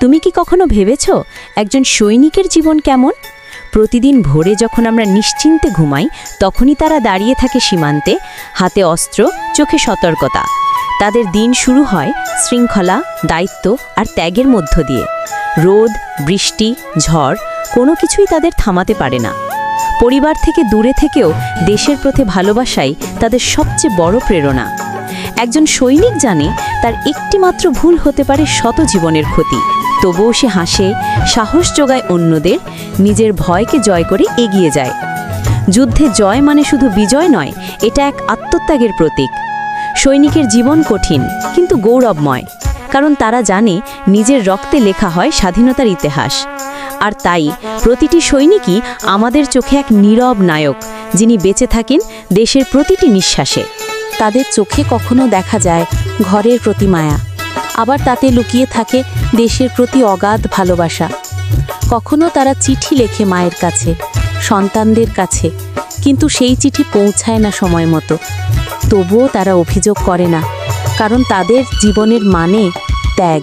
তুমি কি কখনো ভেবেছ একজন সৈনিকের জীবন কেমন? প্রতিদিন ভোরে যখন আমরা নিশ্চিন্তে ঘুমাই, তখনই তারা দাঁড়িয়ে থাকে সীমান্তে, হাতে অস্ত্র, চোখে সতর্কতা। তাদের দিন শুরু হয় শৃঙ্খলা, দায়িত্ব আর ত্যাগের মধ্য দিয়ে। রোদ, বৃষ্টি, ঝড় কোনো কিছুই তাদের থামাতে পারে না। পরিবার থেকে দূরে থেকেও দেশের প্রতি ভালোবাসাই তাদের সবচেয়ে বড় প্রেরণা। একজন সৈনিক জানে তার একটিমাত্র ভুল হতে পারে শত জীবনের ক্ষতি, তবুও সে হাসে, সাহস যোগায় অন্যদের, নিজের ভয়কে জয় করে এগিয়ে যায়। যুদ্ধে জয় মানে শুধু বিজয় নয়, এটা এক আত্মত্যাগের প্রতীক। সৈনিকের জীবন কঠিন কিন্তু গৌরবময়, কারণ তারা জানে নিজের রক্তে লেখা হয় স্বাধীনতার ইতিহাস। আর তাই প্রতিটি সৈনিকই আমাদের চোখে এক নীরব নায়ক, যিনি বেঁচে থাকেন দেশের প্রতিটি নিঃশ্বাসে। তাদের চোখে কখনো দেখা যায় ঘরের প্রতি মায়া, আবার তাতে লুকিয়ে থাকে দেশের প্রতি অগাধ ভালোবাসা। কখনো তারা চিঠি লেখে মায়ের কাছে, সন্তানদের কাছে, কিন্তু সেই চিঠি পৌঁছায় না সময় মতো। তবুও তারা অভিযোগ করে না, কারণ তাদের জীবনের মানে ত্যাগ।